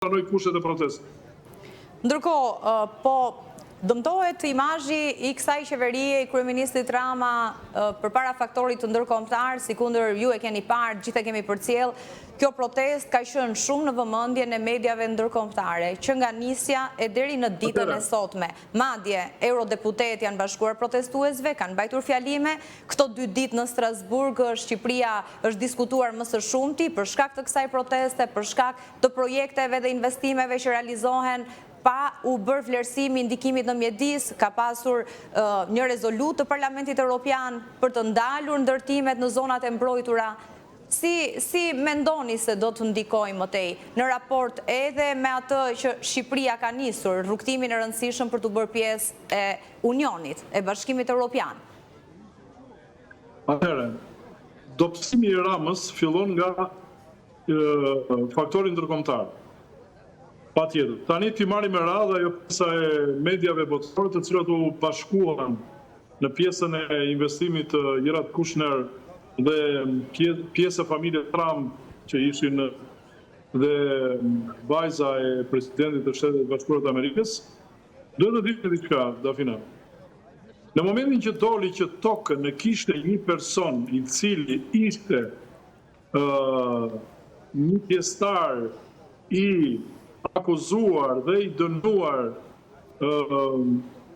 pranoj kushtet e protestit. Ndërkohë, po dëmtohet imazhi i kësaj qeverie, i kryeministrit Rama përpara faktorit të ndërkombëtar, sikundër ju e keni parë, gjithë e kemi përcjell. Kjo protest ka qenë shumë në vëmendjen e mediave ndërkombëtare, që nga nisja e deri në ditën e sotme. Madje eurodeputet janë bashkuar protestuesve, kanë mbajtur fjalime. Këto 2 ditë në Strasburg, Shqipëria është diskutuar më së shumti për shkak të kësaj proteste, për shkak të projekteve dhe investimeve që realizohen pa u bërë vlerësimi ndikimit në mjedis, ka pasur një rezolut të Parlamentit Evropian për të ndalur ndërtimet në zonat e mbrojtura. Si mendoni se do të ndikoj mëtej në raport edhe me atë që Shqipëria ka nisur, rrugtimin e rëndësishëm për të bërë pjesë e Unionit, e Bashkimit Evropian? Atëherë, dobësimi i Ramës fillon nga faktori ndërkombëtar. Patjetër. Tani ti marrim me radhë ajo pjesa e mediave botërore të cilat u bashkuan në pjesën e investimit të Gerhard Kushner dhe pjesë e familje Trump që ishin dhe vajza e presidentit të Shtetet Bashkuara të Amerikës, duhet të ditë diçka, Dafina. Në momentin që doli që tokën e kishte një person i cili ishte një pjesëtar i akuzuar dhe i dënuar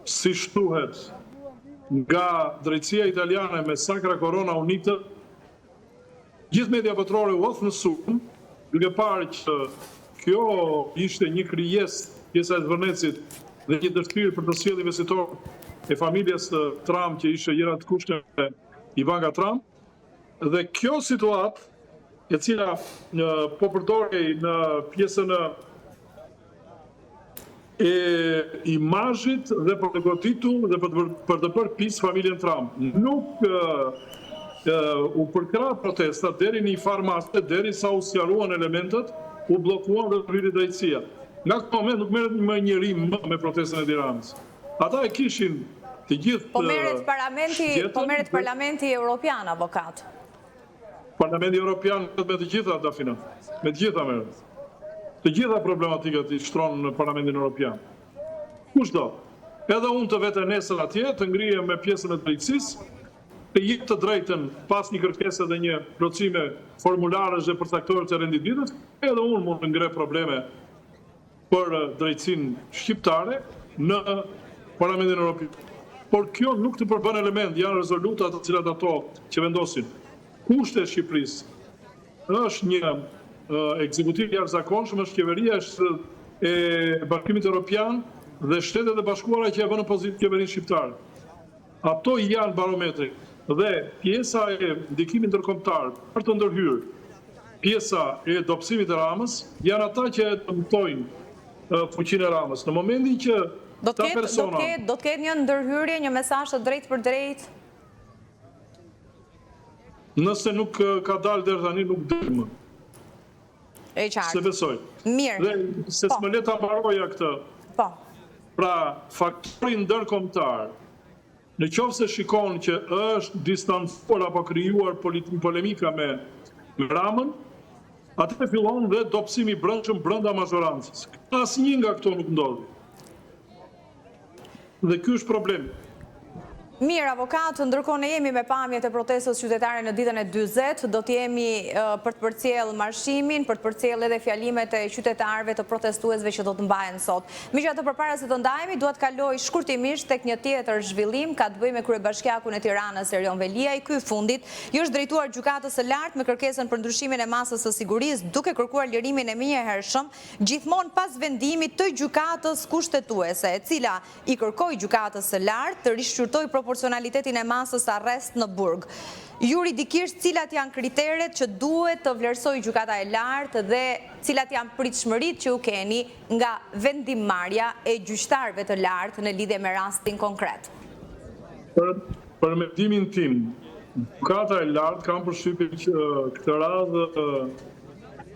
si shtuhet nga drejtësia italiane me Sacra Corona Unita, gjithë media botërore u hodh në sulm, duke parë që kjo ishte një krijesë pjesa e Venecit dhe një dëshirë për të sjellë investitor e familjes Trump që ishte Gerhard Kushner dhe Ivanka Trump, dhe kjo situatë e cila po përdorej në pjesën e imazhit dhe për të goditur dhe për të bërë pjesë familjen Trump. Nuk u përkra protesta deri në një farë derisa u sqaruan elementet, u bllokuan dhe rriti drejtësia. Nga këtë moment nuk merret më njëri me protestën e Tiranës. Ata e kishin të gjithë. Po merret Parlamenti Evropian, avokat. Parlamenti Evropian me të gjitha, Dafina. Me të gjitha merret. Të gjitha problematikat i shtron në Parlamentin Evropian. Kushdo, edhe unë të vete nesër atje, të ngrihem me pjesën e drejtësisë, të jetë të drejtën pas një kërkesë dhe një plotësime formularësh dhe përcaktuar të renditëditës, edhe unë mund të ngre probleme për drejtësinë shqiptare në Parlamentin Evropian. Por kjo nuk të përbën element, janë rezolutat të cilat ato që vendosin. Kushte e Shqipërisë është një ekzekutiv i jashtëzakonshëm, është qeveria e Bashkimit Evropian dhe Shtetet e Bashkuara që e vënë në pozitë qeverinë shqiptare. Ato janë barometri dhe pjesa e ndikimit ndërkombëtar për të ndërhyrë pjesa e dobësimit të Ramës janë ata që dëmtojnë fuqinë e Ramës. Në momentin që ta persona do të ketë një ndërhyrje, një mesazh të drejtë për drejtë. Nëse nuk ka dalë deri tani nuk del më. E qartë. Se besoj. Mirë. Dhe se s'më le ta mbaroja këtë. Po. Pra, faktori ndërkombëtar, në qoftë se shikon që është distancuar apo krijuar polemika me Ramën, atë fillon dhe dobësimi i brendshëm brenda majorancës. Asnjë nga këto nuk ndodhi. Dhe ky është problemi. Mirë, avokat, ndërkohë ne jemi me pamjet e protestës qytetare në ditën e 40, do të jemi për të përcjell marshimin, për të përcjell edhe fjalimet e qytetarëve të protestuesve që do të mbahen sot. Megjithatë, përpara se të ndahemi, dua të kaloj shkurtimisht tek një tjetër zhvillim, ka të bëjë me kryebashkiakun e Tiranës Erion Veliaj. Ky fundit i është drejtuar gjykatës së lartë me kërkesën për ndryshimin e masës së sigurisë, duke kërkuar lirimin e menjëhershëm, gjithmonë pas vendimit të gjykatës kushtetuese, e cila i kërkoi gjykatës së lartë të rishqyrtojë proporcionalitetin e masës arrest në burg. Juridikisht, cilat janë kriteret që duhet të vlerësoj gjykata e lartë dhe cilat janë pritshmëritë që u keni nga vendimmarrja e gjyqtarëve të lartë në lidhje me rastin konkret? Për mendimin tim, gjykata e lartë kam përshtypjen që këtë radhë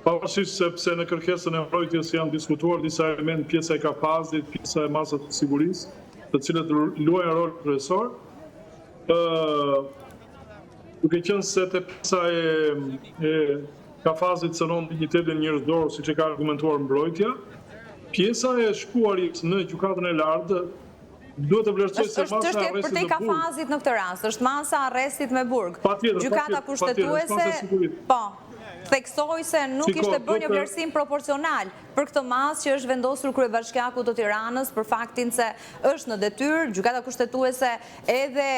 pavarësisht sepse në kërkesën e mbrojtjes janë diskutuar disa elementë, pjesa e kapazit, pjesa e masës së sigurisë, të cilët luajnë rol kryesor, duke qenë se te pjesa e ka fazit cënon dignitetin njerëzor, siç e ka argumentuar mbrojtja. Pjesa e shkuarit në gjykatën e lartë duhet të vlerësoj se masa e arrestit për te në ka burg. fazit në këtë rast, është masa arrestit me burg. Patjetër, Gjykata kushtetuese, po, theksoi se nuk ishte bërë një vlerësim proporcional për këtë masë që është vendosur kryebashkiaku të Tiranës për faktin se është në detyrë. Gjykata kushtetuese edhe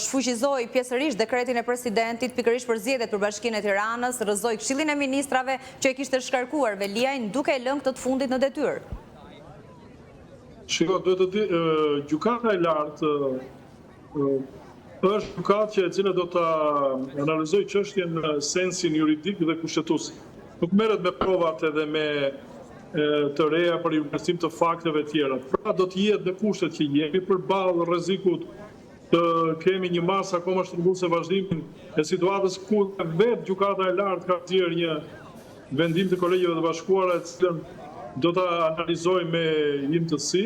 shfuqizoi pjesërisht dekretin e presidentit pikërisht për zgjedhjet për Bashkinë e Tiranës, rrëzoi Këshillin e Ministrave që e kishte shkarkuar Veliajin duke e lënë këtë të fundit në detyrë. Shiko, duhet të di, gjykata e lartë është gjykatë që e cila do të analizoj çështjen në sensin juridik dhe kushtetues. Nuk merret me provat edhe me të reja për investim të fakteve tjera. Pra do të jetë në kushtet që jemi përballë rrezikut të kemi një masë akoma shtrënguese vazhdimin e situatës ku vetë gjykata e lartë ka dhënë një vendim të kolegjeve të bashkuara e cilën do ta analizoj me imtësi.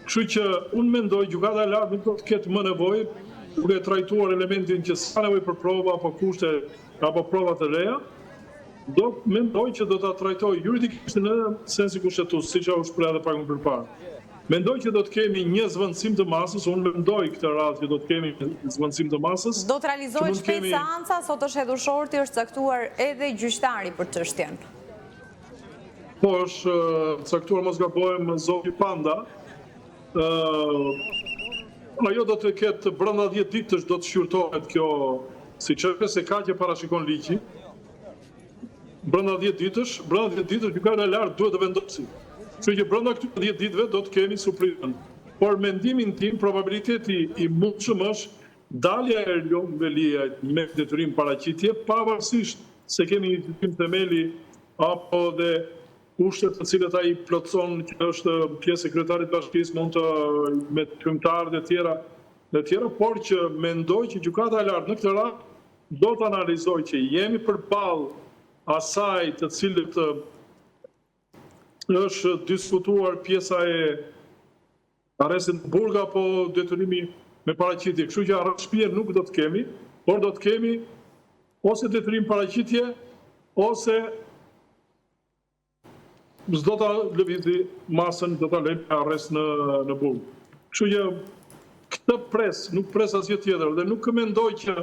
Kështu që unë mendoj gjykata e lartë nuk do të ketë më nevojë duke trajtuar elementin që s'ka nevojë për prova apo kushte apo prova të reja, do mendoj që do ta trajtoj juridikisht në sensin kushtetues, siç u shpreh edhe pak më përpara. Mendoj që do të kemi një zvendësim të masës, unë mendoj këtë radhë që do të kemi një zvendësim të masës. Do të realizohet shpejt seanca, sot është hedhur shorti, është caktuar edhe gjyqtari për çështjen. Po, është caktuar, mos gabojmë, zoti Panda. Ajo do të ketë brenda 10 ditësh do të shqyrtohet kjo si çështje se ka që parashikon ligji. Brenda 10 ditësh gjykata e lartë duhet të vendosi. Kështu që brenda këtyre 10 ditëve do të kemi surprizën. Por mendimin tim probabiliteti i mundshëm është dalja e Erlion Veliajit me detyrim paraqitje, pavarësisht se kemi një detyrim themeli apo dhe kushtet të cilët ai plotson që është pjesë e kryetarit të bashkisë, mund të me kryetarë dhe tjera, por që mendoj që gjykata e lartë në këtë rast do të analizojë që jemi përballë asaj të cilët është diskutuar pjesa e arrestit në burg apo detyrimi me paraqitje. Kështu që arrestpije nuk do të kemi, por do të kemi ose detyrim paraqitje ose s'do ta lëvizi masën, do ta lëmë arrest në burg. Kështu që këtë nuk pres asgjë tjetër dhe nuk mendoj që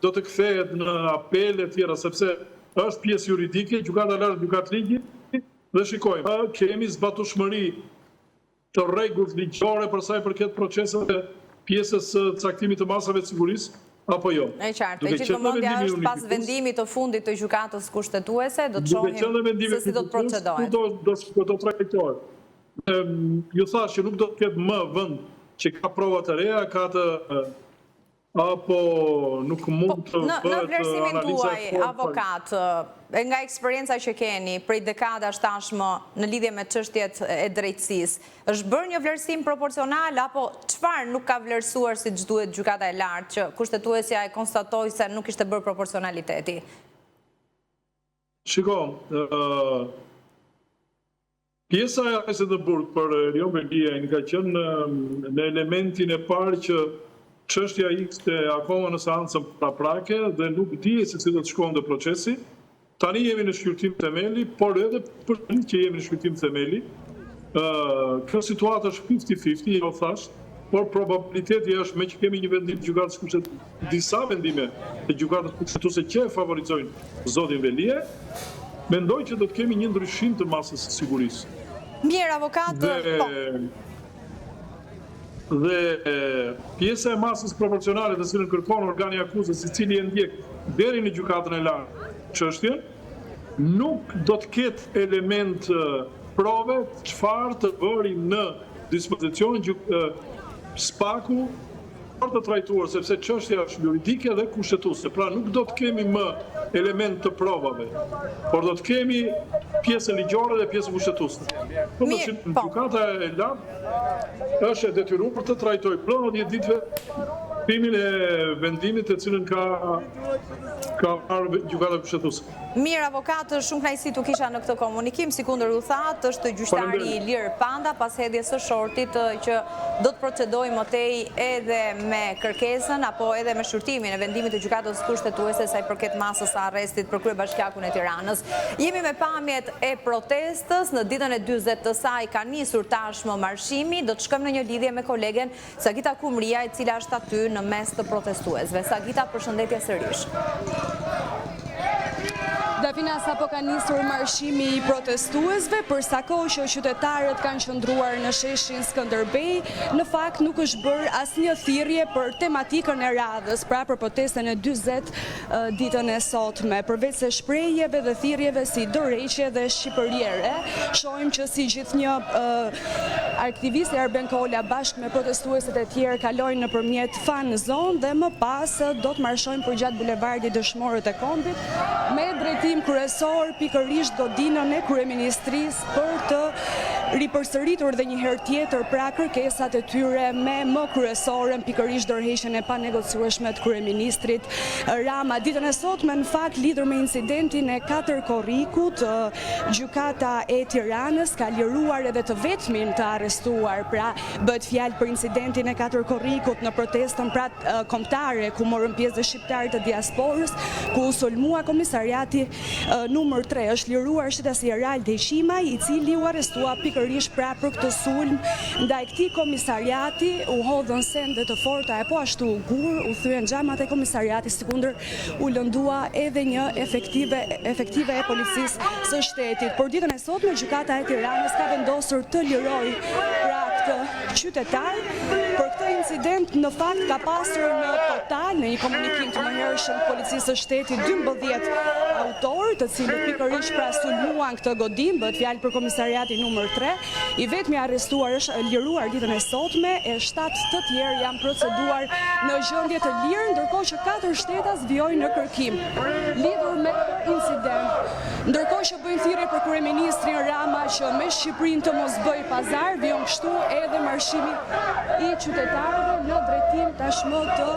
do të kthehet në apele tjera sepse është pjesë juridike, gjykata e lartë gjykat ligji dhe shikojmë. Kemi zbatueshmëri të rregullt ligjore për sa i përket proceseve pjesës së caktimit të masave të sigurisë apo jo. E qartë, e që vëmendja është pas vendimit të fundit të gjykatës kushtetuese, do të shohim se si do të procedohet. Do të trajtohet. Ju thash që nuk do të ketë më vend që ka prova të reja, ka të apo nuk mund të bëhet në vlerësimin tuaj, avokat, nga eksperienca që keni prej dekadash tashmë në lidhje me çështjet e drejtësisë, është bërë një vlerësim proporcional apo çfarë nuk ka vlerësuar siç duhet gjykata e lartë që kushtetuesja e konstatoi se nuk ishte bërë proporcionaliteti? Shiko, pjesa e arrestit në burg për Erlion Veliajin ka qenë në elementin e parë që çështja ishte akoma në seancën praprake dhe nuk dihej se si do të shkonte procesi. Tani jemi në shqyrtim themeli, por edhe për që jemi në shqyrtim themeli, kjo situatë është 50-50, jo thash, por probabiliteti është me që kemi një vendim të gjykatës kushtetuese, disa vendime të gjykatës kushtetuese që e favorizojnë zotin Veliaj, mendoj që do të kemi një ndryshim të masës së sigurisë. Mirë, avokat, Dhe pjesa e masës proporcionale të cilën kërkon organi akuzës, i cili e ndjek deri në gjykatën e lartë çështjen, nuk do të ketë element prove çfarë të bëri në dispozicion spaku për të trajtuar, sepse çështja është juridike dhe kushtetuese. Pra nuk do të kemi më element të provave, por do të kemi pjesën ligjore dhe pjesën kushtetuese. Gjykata e lartë është e detyruar për të trajtojë brenda 10 ditëve Timin e vendimit të cilën ka marrë gjykata mbështetëse. Mirë, avokat, shumë kënaqësi tu kisha në këtë komunikim, sikundër u thatë, është gjyqtari Ilir Panda pas hedhjes së shortit që do të procedojë më tej edhe me kërkesën apo edhe me shurtimin e vendimit të gjykatës kushtetuese sa i përket masës së arrestit për kryebashkiakun e Tiranës. Jemi me pamjet e protestës, në ditën e 40 të saj ka nisur tashmë marshimi, do të shkojmë në një lidhje me kolegen Sagita Kumria, e cila është aty në mes të protestuesve. Sagita, përshëndetje sërish. Dafina, sapo ka nisur marshimi i protestuesve, për sa kohë që qytetarët kanë qëndruar në sheshin Skënderbej, në fakt nuk është bërë asnjë thirrje për tematikën e radhës, pra për protestën e 40 ditën e sotme. Përveç se shprehjeve dhe thirrjeve si dorëheqje dhe shqipëriere, shohim që si gjithnjë aktivisti Arben Kola bashkë me protestuesit e tjerë kalojnë nëpërmjet fan zone dhe më pas do të marshojnë përgjatë bulevardit Dëshmorët e Kombit me drejtim kryesor pikërisht godinën e kryeministrisë për të ripërsëritur dhe një herë tjetër pra kërkesat e tyre me më kryesorën pikërisht dorëheqjen e panegociueshme të kryeministrit Rama. Ditën e sotme në fakt lidhur me incidentin e 4 korrikut, gjykata e Tiranës ka liruar edhe të vetmin të arrestuar, pra bëhet fjalë për incidentin e 4 korrikut në protestën pra kombëtare ku morën pjesë dhe shqiptarë të diasporës, ku u sulmua komisariati numër 3, është liruar shitasi Erald Deshimaj, i cili u arrestua pikërisht pra për këtë sulm. Ndaj këtij komisariati u hodhën sende të forta e po ashtu u gur, u thyen xhamat e komisariatit, sikundër u lëndua edhe një efektive e policisë së shtetit. Por ditën e sotme gjykata e Tiranës ka vendosur të lirojë pra këtë qytetar. Për këtë incident në fakt ka pasur në total në një komunikim të mëhershëm të policisë së shtetit 12 autorë, të cilët pikërisht pra sulmuan këtë godim, bëhet fjalë për komisariatin numër 3. I vetmi arrestuar është liruar ditën e sotme, e 7 të tjerë janë proceduar në gjendje të lirë, ndërkohë që 4 shtetas vijojnë në kërkim lidhur me incident. Ndërkohë që bëjnë thirrje për kryeministrin Rama që me Shqipërinë të mos bëj pazar, vijon kështu edhe marshimi i qytetarëve në drejtim tashmë të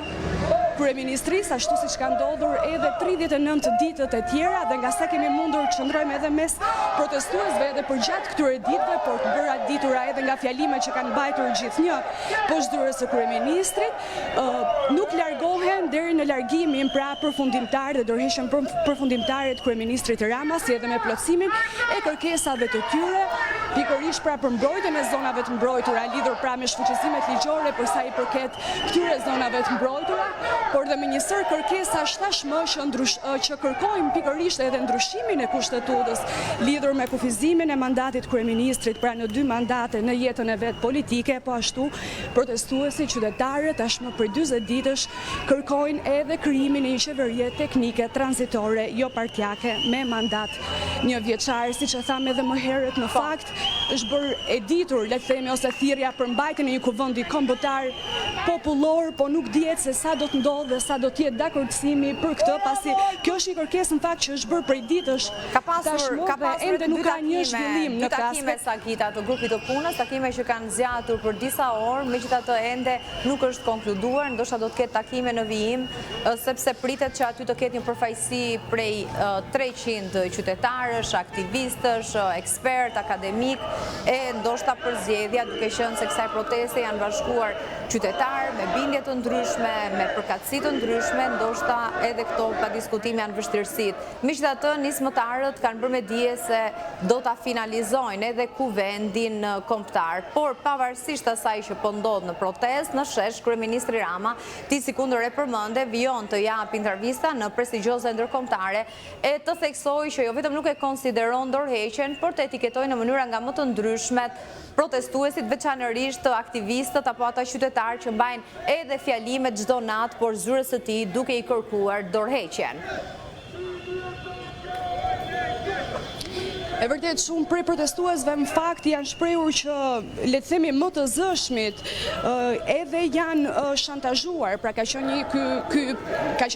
kryeministrisë, ashtu siç ka ndodhur edhe 39 ditët e tjera, dhe nga sa kemi mundur të qëndrojmë edhe mes protestuesve edhe përgjatë këtyre ditëve, por të bëra ditura edhe nga fjalimet që kanë mbajtur gjithnjë poshtërës së kryeministrit, nuk largohen deri në largimin pra përfundimtar dhe dorëheqjen përfundimtare të kryeministrit Rama, si edhe me plotësimin e kërkesave të tyre, pikërisht pra për mbrojtjen e zonave të mbrojtura, lidhur pra me shfuqizimet ligjore për sa i përket këtyre zonave të mbrojtura, por dhe me një sër kërkesash tashmë që kërkojmë pikërisht edhe ndryshimin e kushtetutës lidhur me kufizimin e mandatit kryeministrit pra në 2 mandate në jetën e vet politike, po ashtu protestuesi qytetarët tashmë për 40 ditësh kërkojnë edhe krijimin e një qeverie teknike tranzitore jo partijake me mandat 1 vjeçar, siç e thamë edhe më herët, në fakt është bërë e ditur, le të themi, ose thirrja për mbajtjen e një kuvendi kombëtar popullor, po nuk dihet se sa do të ndodhë dhe sa do të jetë dakordësimi për këtë, pasi kjo është një kërkesë në fakt që është bërë prej ditësh. Ka pasur ende nuk ka një zhvillim në këtë takime Sagita të grupit të punës, takime që kanë zgjatur për disa orë, megjithatë ende nuk është konkluduar, ndoshta do të ketë takime në vijim, sepse pritet që aty të ketë një përfaqësi prej 300 qytetarësh, aktivistësh, ekspert, akademik, e ndoshta përzgjedhja, duke qenë se kësaj proteste janë bashkuar qytetarë me bindje të ndryshme, me përkatësi të ndryshme, ndoshta edhe këto pa diskutim janë vështirësitë. Megjithatë, nismëtarët kanë bërë me dije se do ta finalizojnë edhe kuvendin kombëtar, por pavarësisht asaj që po ndodh në protestë, në shesh kryeministri Rama, ti sikundër e përmende, vijon të jap intervista në prestigjioze ndërkombëtare e të theksojë që jo vetëm nuk e konsideron dorëheqjen, por të etiketojë në mënyra nga më të ndryshmet protestuesit, veçanërisht aktivistët apo ata qytetarë që mbajnë edhe fjalimet çdo natë, por zyrës së tij duke i kërkuar dorëheqjen. E vërtet shumë prej protestuesve në fakt janë shprehur që le të themi më të zëshmit edhe janë shantazhuar, pra ka qenë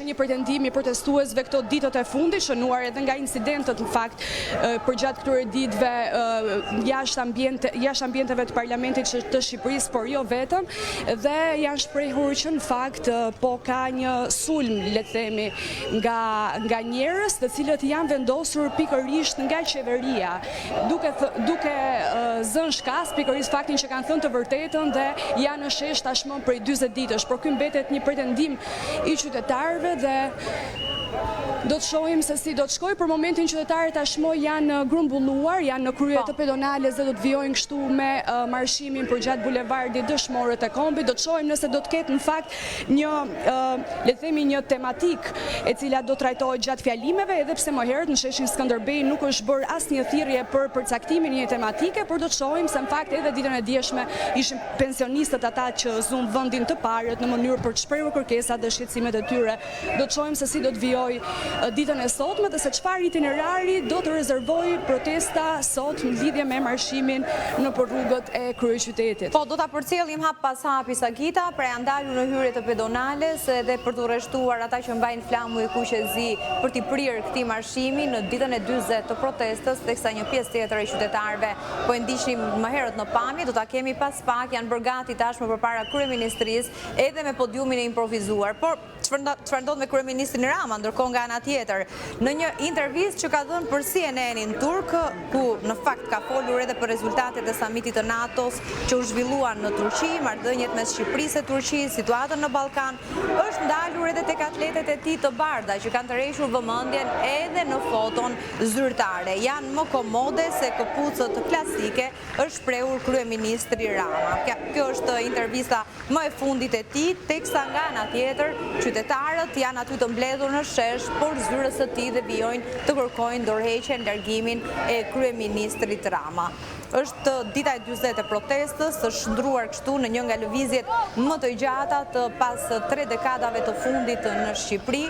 një pretendim i protestuesve këto ditët e fundit, shënuar edhe nga incidentët në fakt përgjatë këtyre ditëve jashtë ambienteve të parlamentit të Shqipërisë, por jo vetëm, dhe janë shprehur që në fakt po ka një sulm, le të themi, nga njerëz të cilët janë vendosur pikërisht nga qeveria, duke zënë shkas pikërisht faktin që kanë thënë të vërtetën dhe janë në shesh tashmë prej 40 ditësh, por ky mbetet një pretendim i qytetarëve dhe do të shohim se si do të shkojë. Për momentin qytetarët tashmë janë grumbulluar, janë në krye të pedonales dhe do të vijojnë kështu me marshimin përgjatë bulevardit Dëshmorët e Kombit. Do të shohim nëse do të ketë në fakt një, le të themi, një tematik e cila do trajtohet gjatë fjalimeve, edhe pse më herët në sheshin Skënderbej nuk është bërë asnjë thirrje për përcaktimin e një tematike, por do të shohim se në fakt edhe ditën e dieshme ishin pensionistët ata që zunë vendin të parët në mënyrë për të shprehur kërkesat dhe shqetësimet e tyre. Do të shohim se si do të vijojë ditën e sotme dhe se çfarë itinerari do të rezervoj protesta sot në lidhje me marshimin në rrugët e kryeqytetit. Po, do ta përcjellim hap pas hapi Sagita, pra janë dalur në hyrje të pedonales edhe për të rreshtuar ata që mbajnë flamu i kuqezi për t'i prirë këtij marshimi në ditën e 40 të protestës, teksa një pjesë tjetër e qytetarëve po e ndiqnim më herët në pamje. Do ta kemi pas pak, janë bërë gati tashmë përpara kryeministrisë edhe me podiumin e improvisuar. Por çfarë ndodh me kryeministrin Rama, ndërkohë nga ana tjetër, në një intervistë që ka dhënë për CNN-in turk, ku në fakt ka folur edhe për rezultatet e samitit të NATO-s që u zhvilluan në Turqi, marrëdhëniet mes Shqipërisë e Turqisë, situatën në Ballkan, është ndalur edhe tek atletet e tij të bardha që kanë tërhequr vëmendjen edhe në foton zyrtare. Janë më komode se këpucët klasike, është shprehur kryeministri Rama. Kjo është intervista më e fundit e tij, teksa nga ana tjetër qytetarët janë aty të mbledhur në shesh, por zyrës së tij dhe vijojnë të kërkojnë dorëheqjen, largimin e kryeministrit Rama. Është dita e 40 e protestës, është ndruar kështu në një nga lëvizjet më të gjata të pas 3 dekadave të fundit në Shqipëri.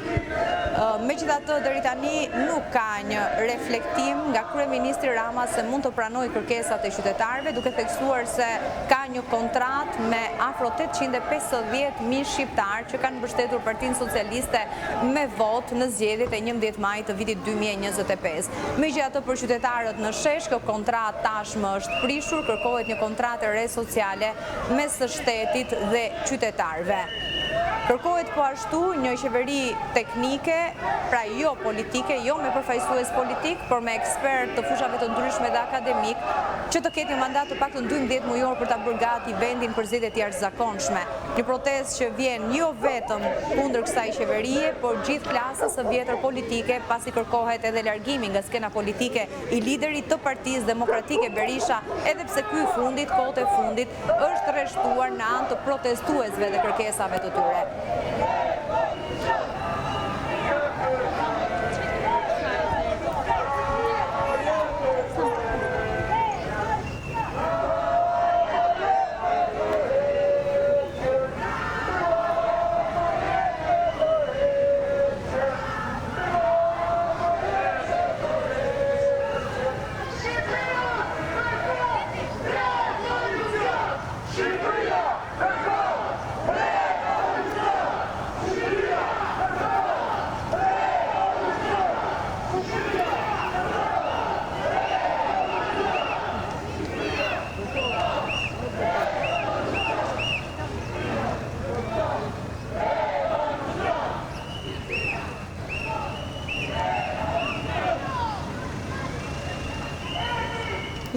Megjithatë, deri tani nuk ka një reflektim nga kryeministri Rama se mund të pranojë kërkesat e qytetarëve, duke theksuar se ka një kontratë me afro 850.000 shqiptarë që kanë mbështetur Partinë Socialiste me votë në zgjedhjet e 11 maj të vitit 2025. Megjithatë, për qytetarët në shesh, kjo kontratë tashmë është prishur, kërkohet një kontratë e re sociale mes së shtetit dhe qytetarëve. Kërkohet po ashtu një qeveri teknike, pra jo politike, jo me përfaqësues politik, por me ekspert të fushave të ndryshme dhe akademik, që të ketë një mandat të paktën 12 mujor për ta bërë gati vendin për zgjedhjet jashtëzakonshme. Një protestë që vjen jo vetëm kundër kësaj qeverie, por gjithë klasës së vjetër politike, pasi kërkohet edhe largimi nga skena politike i liderit të Partisë Demokratike Berisha, edhe pse ky fundit, kohët e fundit, është rreshtuar në anë të protestuesve dhe kërkesave të tyre.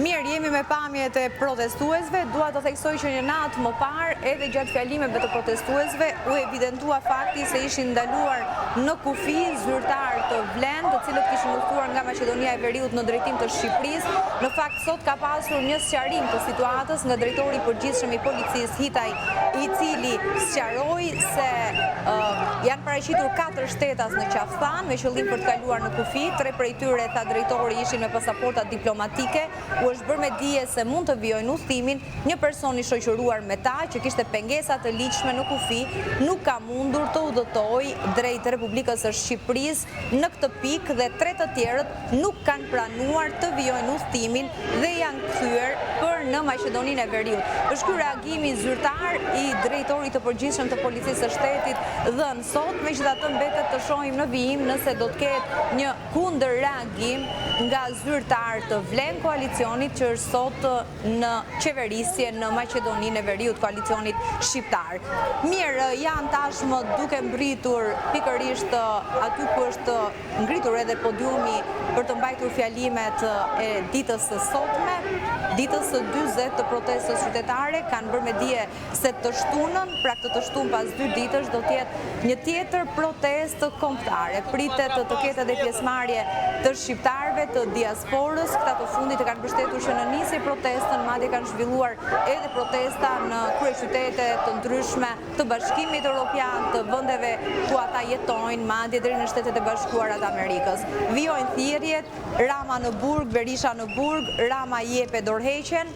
Mirë, jemi me pamjet e protestuesve. Dua të theksoj që një natë më parë, edhe gjatë fjalimeve të protestuesve, u evidentua fakti se ishin ndaluar në kufi zyrtar të Vlend, të cilët kishin udhëtuar nga Maqedonia e Veriut në drejtim të Shqipërisë. Në fakt, sot ka pasur një sqarim të situatës nga drejtori i përgjithshëm i policisë Hitaj, i cili sqaroi se janë paraqitur 4 shtetas në Qaftan me qëllim për të kaluar në kufi. 3 prej tyre, tha drejtori, ishin me pasaporta diplomatike. U është bërë me dije se mund të vijojnë udhëtimin, një person i shoqëruar me ta që kishte pengesa të ligjshme në kufi nuk ka mundur të udhëtojë drejt Republikës së Shqipërisë në këtë pikë dhe 3 të tjerët nuk kanë pranuar të vijojnë udhëtimin dhe janë kthyer për në Maqedoninë e Veriut. Është ky reagimi zyrtar i drejtorit të përgjithshëm të Policisë së Shtetit dhënë sot, megjithatë mbetet të shohim në vijim nëse do të ketë një kundër reagim nga zyrtar të vlen koalicionit që është sot në qeverisje në Maqedoninë e Veriut, koalicionit shqiptar. Mirë, janë tashmë duke mbritur pikërisht aty ku është ngritur edhe podiumi për të mbajtur fjalimet e ditës së sotme, ditës së 40 të protestës qytetare, kanë bërë me dije se të shtunën, pra këtë të shtunë pas 2 ditësh do të jetë një tjetër protestë kombëtare. Pritet të ketë edhe pjesëmarrje të shqiptarëve të diasporës, këta të fundit e kanë mbështetur që në nisje protestën, madje kanë zhvilluar edhe protesta në kryeqytete të ndryshme të Bashkimit Evropian, të vendeve ku ata jetojnë, madje deri në Shtetet e Bashkuara të Amerikës. Vijojnë thirrjet, Rama në burg, Berisha në burg, Rama i jep dorëheqjen,